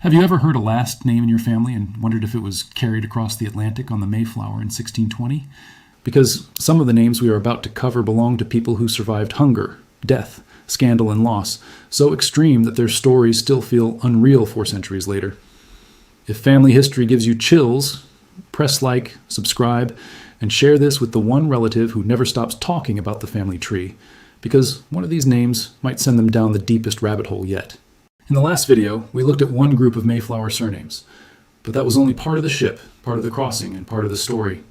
Have you ever heard a last name in your family and wondered if it was carried across the Atlantic on the Mayflower in 1620? Because some of the names we are about to cover belong to people who survived hunger, death, scandal, and loss, so extreme that their stories still feel unreal 4 centuries later. If family history gives you chills, press like, subscribe, and share this with the one relative who never stops talking about the family tree, because one of these names might send them down the deepest rabbit hole yet. In the last video, we looked at one group of Mayflower surnames, but that was only part of the ship, part of the crossing, and part of the story.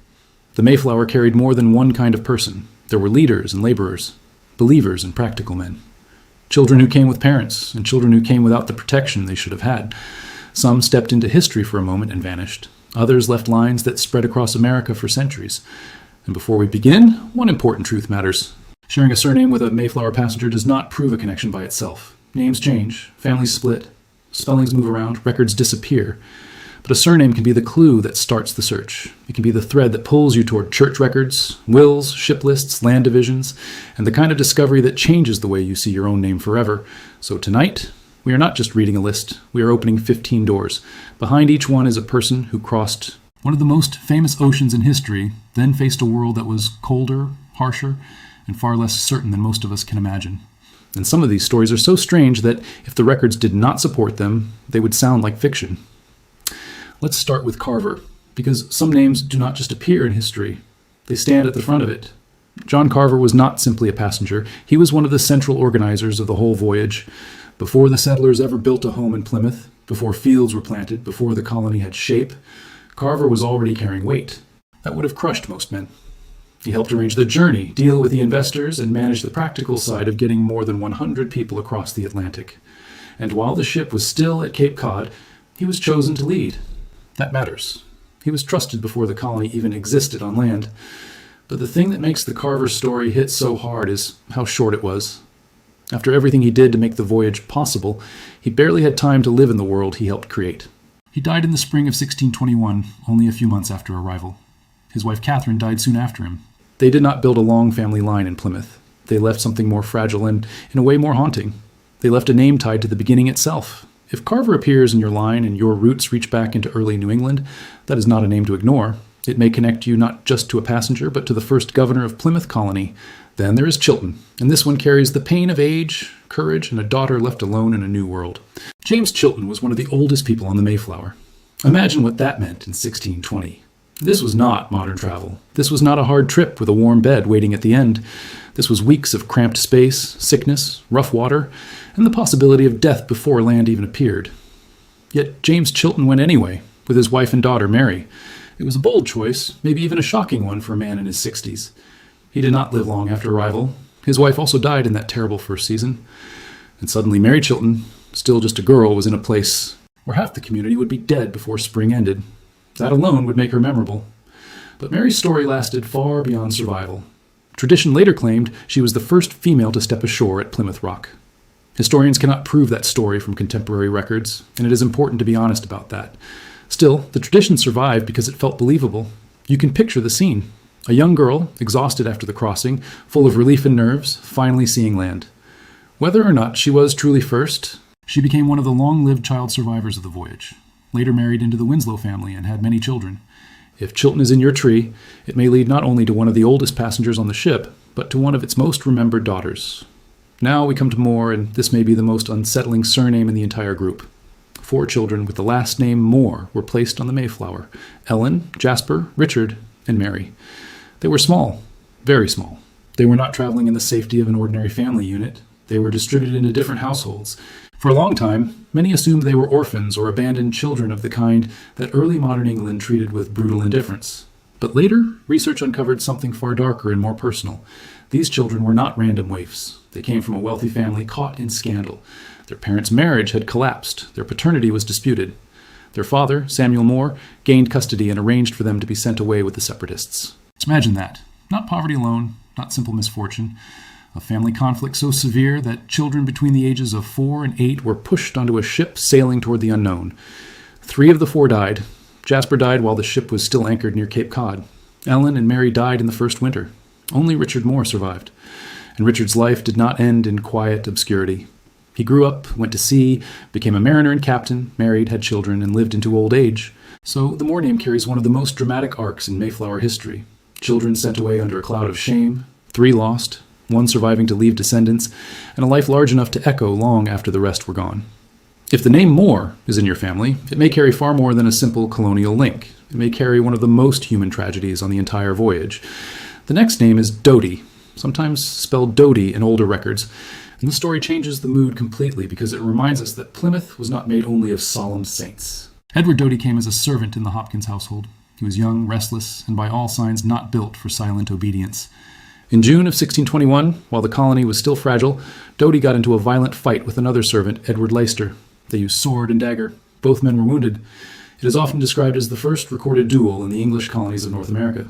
The Mayflower carried more than one kind of person. There were leaders and laborers, believers and practical men, children who came with parents, and children who came without the protection they should have had. Some stepped into history for a moment and vanished. Others left lines that spread across America for centuries. And before we begin, one important truth matters. Sharing a surname with a Mayflower passenger does not prove a connection by itself. Names change, families split, spellings move around, records disappear. But a surname can be the clue that starts the search. It can be the thread that pulls you toward church records, wills, ship lists, land divisions, and the kind of discovery that changes the way you see your own name forever. So tonight, we are not just reading a list, we are opening 15 doors. Behind each one is a person who crossed one of the most famous oceans in history, then faced a world that was colder, harsher, and far less certain than most of us can imagine. And some of these stories are so strange that if the records did not support them, they would sound like fiction. Let's start with Carver, because some names do not just appear in history, they stand at the front of it. John Carver was not simply a passenger, he was one of the central organizers of the whole voyage. Before the settlers ever built a home in Plymouth, before fields were planted, before the colony had shape, Carver was already carrying weight. That would have crushed most men. He helped arrange the journey, deal with the investors, and manage the practical side of getting more than 100 people across the Atlantic. And while the ship was still at Cape Cod, he was chosen to lead. That matters. He was trusted before the colony even existed on land. But the thing that makes the Carver story hit so hard is how short it was. After everything he did to make the voyage possible, he barely had time to live in the world he helped create. He died in the spring of 1621, only a few months after arrival. His wife Catherine died soon after him. They did not build a long family line in Plymouth. They left something more fragile and, in a way, more haunting. They left a name tied to the beginning itself. If Carver appears in your line and your roots reach back into early New England, that is not a name to ignore. It may connect you not just to a passenger, but to the first governor of Plymouth Colony. Then there is Chilton, and this one carries the pain of age, courage, and a daughter left alone in a new world. James Chilton was one of the oldest people on the Mayflower. Imagine what that meant in 1620. This was not modern travel. This was not a hard trip with a warm bed waiting at the end. This was weeks of cramped space, sickness, rough water, and the possibility of death before land even appeared. Yet James Chilton went anyway, with his wife and daughter Mary. It was a bold choice, maybe even a shocking one for a man in his 60s. He did not live long after arrival. His wife also died in that terrible first season. And suddenly Mary Chilton, still just a girl, was in a place where half the community would be dead before spring ended. That alone would make her memorable. But Mary's story lasted far beyond survival. Tradition later claimed she was the first female to step ashore at Plymouth Rock. Historians cannot prove that story from contemporary records, and it is important to be honest about that. Still, the tradition survived because it felt believable. You can picture the scene. A young girl, exhausted after the crossing, full of relief and nerves, finally seeing land. Whether or not she was truly first, she became one of the long-lived child survivors of the voyage. Later married into the Winslow family and had many children. If Chilton is in your tree, it may lead not only to one of the oldest passengers on the ship, but to one of its most remembered daughters. Now we come to Moore, and this may be the most unsettling surname in the entire group. 4 children with the last name Moore were placed on the Mayflower: Ellen, Jasper, Richard, and Mary. They were small, very small. They were not traveling in the safety of an ordinary family unit. They were distributed into different households. For a long time, many assumed they were orphans or abandoned children of the kind that early modern England treated with brutal indifference. But later, research uncovered something far darker and more personal. These children were not random waifs. They came from a wealthy family caught in scandal. Their parents' marriage had collapsed. Their paternity was disputed. Their father, Samuel Moore, gained custody and arranged for them to be sent away with the separatists. Imagine that. Not poverty alone, not simple misfortune. A family conflict so severe that children between the ages of 4 and 8 were pushed onto a ship sailing toward the unknown. 3 of the 4 died. Jasper died while the ship was still anchored near Cape Cod. Ellen and Mary died in the first winter. Only Richard Moore survived. And Richard's life did not end in quiet obscurity. He grew up, went to sea, became a mariner and captain, married, had children, and lived into old age. So the Moore name carries one of the most dramatic arcs in Mayflower history. Children sent away under a cloud of shame, 3 lost, 1 surviving to leave descendants, and a life large enough to echo long after the rest were gone. If the name Moore is in your family, it may carry far more than a simple colonial link. It may carry one of the most human tragedies on the entire voyage. The next name is Doty, sometimes spelled Doty in older records, and the story changes the mood completely because it reminds us that Plymouth was not made only of solemn saints. Edward Doty came as a servant in the Hopkins household. He was young, restless, and by all signs not built for silent obedience. In June of 1621, while the colony was still fragile, Doty got into a violent fight with another servant, Edward Leicester. They used sword and dagger. Both men were wounded. It is often described as the first recorded duel in the English colonies of North America.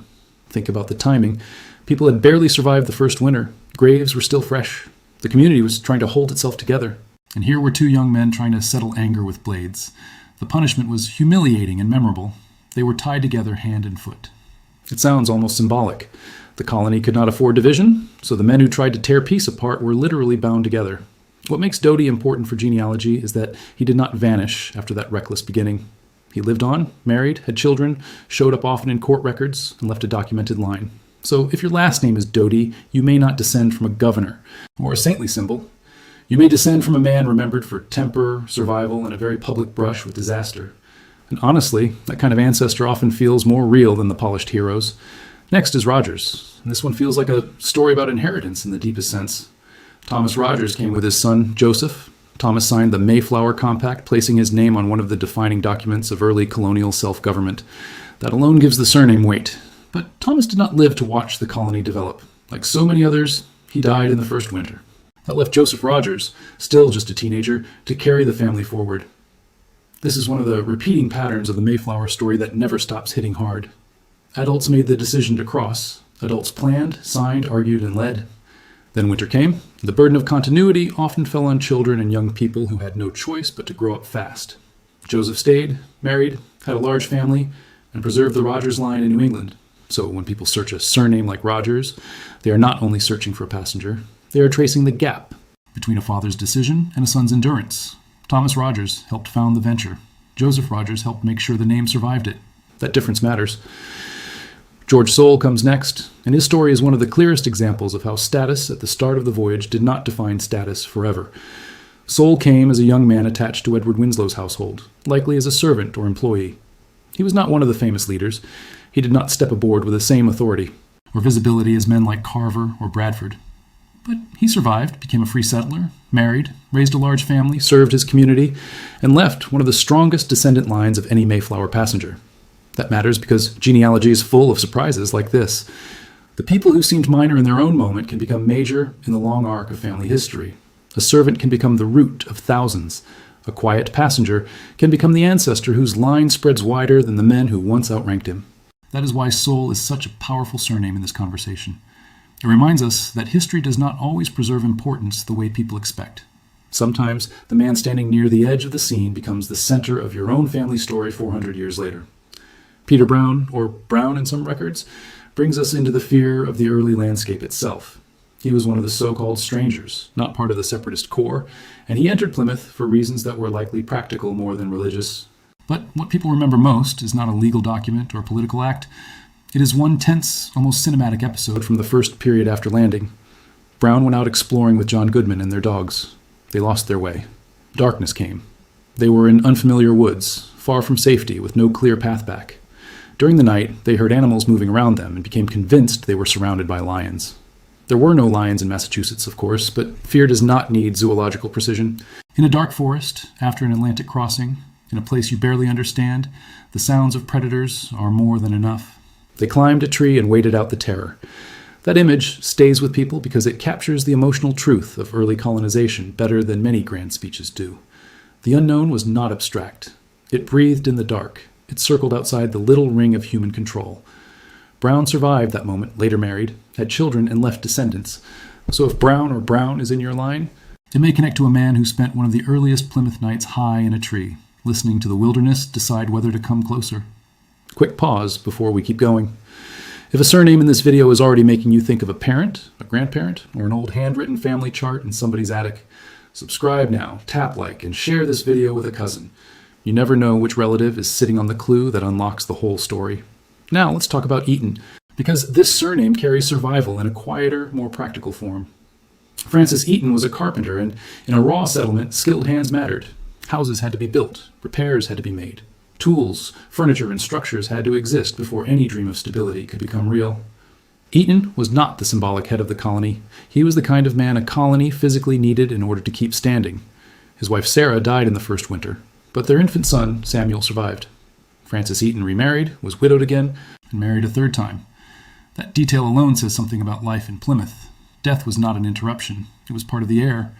Think about the timing. People had barely survived the first winter. Graves were still fresh. The community was trying to hold itself together. And here were 2 young men trying to settle anger with blades. The punishment was humiliating and memorable. They were tied together hand and foot. It sounds almost symbolic. The colony could not afford division, so the men who tried to tear peace apart were literally bound together. What makes Doty important for genealogy is that he did not vanish after that reckless beginning. He lived on, married, had children, showed up often in court records, and left a documented line. So if your last name is Doty, you may not descend from a governor or a saintly symbol. You may descend from a man remembered for temper, survival, and a very public brush with disaster. And honestly, that kind of ancestor often feels more real than the polished heroes. Next is Rogers, and this one feels like a story about inheritance in the deepest sense. Thomas Rogers came with his son, Joseph. Thomas signed the Mayflower Compact, placing his name on one of the defining documents of early colonial self-government. That alone gives the surname weight. But Thomas did not live to watch the colony develop. Like so many others, he died in the first winter. That left Joseph Rogers, still just a teenager, to carry the family forward. This is one of the repeating patterns of the Mayflower story that never stops hitting hard. Adults made the decision to cross. Adults planned, signed, argued, and led. Then winter came. The burden of continuity often fell on children and young people who had no choice but to grow up fast. Joseph stayed, married, had a large family, and preserved the Rogers line in New England. So when people search a surname like Rogers, they are not only searching for a passenger, they are tracing the gap between a father's decision and a son's endurance. Thomas Rogers helped found the venture. Joseph Rogers helped make sure the name survived it. That difference matters. George Soule comes next, and his story is one of the clearest examples of how status at the start of the voyage did not define status forever. Soule came as a young man attached to Edward Winslow's household, likely as a servant or employee. He was not one of the famous leaders. He did not step aboard with the same authority or visibility as men like Carver or Bradford. But he survived, became a free settler, married, raised a large family, served his community, and left one of the strongest descendant lines of any Mayflower passenger. That matters because genealogy is full of surprises like this. The people who seemed minor in their own moment can become major in the long arc of family history. A servant can become the root of thousands. A quiet passenger can become the ancestor whose line spreads wider than the men who once outranked him. That is why Soule is such a powerful surname in this conversation. It reminds us that history does not always preserve importance the way people expect. Sometimes the man standing near the edge of the scene becomes the center of your own family story 400 years later. Peter Brown, or Brown in some records, brings us into the fear of the early landscape itself. He was one of the so-called strangers, not part of the separatist corps, and he entered Plymouth for reasons that were likely practical more than religious. But what people remember most is not a legal document or political act. It is one tense, almost cinematic episode from the first period after landing. Brown went out exploring with John Goodman and their dogs. They lost their way. Darkness came. They were in unfamiliar woods, far from safety, with no clear path back. During the night, they heard animals moving around them and became convinced they were surrounded by lions. There were no lions in Massachusetts, of course, but fear does not need zoological precision. In a dark forest, after an Atlantic crossing, in a place you barely understand, the sounds of predators are more than enough. They climbed a tree and waited out the terror. That image stays with people because it captures the emotional truth of early colonization better than many grand speeches do. The unknown was not abstract. It breathed in the dark. It circled outside the little ring of human control. Brown survived that moment, later married, had children, and left descendants. So if Brown or Brown is in your line, it may connect to a man who spent one of the earliest Plymouth nights high in a tree, listening to the wilderness decide whether to come closer. Quick pause before we keep going. If a surname in this video is already making you think of a parent, a grandparent, or an old handwritten family chart in somebody's attic, Subscribe now, tap like, and share this video with a cousin. You never know which relative is sitting on the clue that unlocks the whole story. Now let's talk about Eaton, because this surname carries survival in a quieter, more practical form. Francis Eaton was a carpenter, and in a raw settlement, skilled hands mattered. Houses had to be built, repairs had to be made. Tools, furniture, and structures had to exist before any dream of stability could become real. Eaton was not the symbolic head of the colony. He was the kind of man a colony physically needed in order to keep standing. His wife Sarah died in the first winter, but their infant son, Samuel, survived. Francis Eaton remarried, was widowed again, and married a third time. That detail alone says something about life in Plymouth. Death was not an interruption. It was part of the air.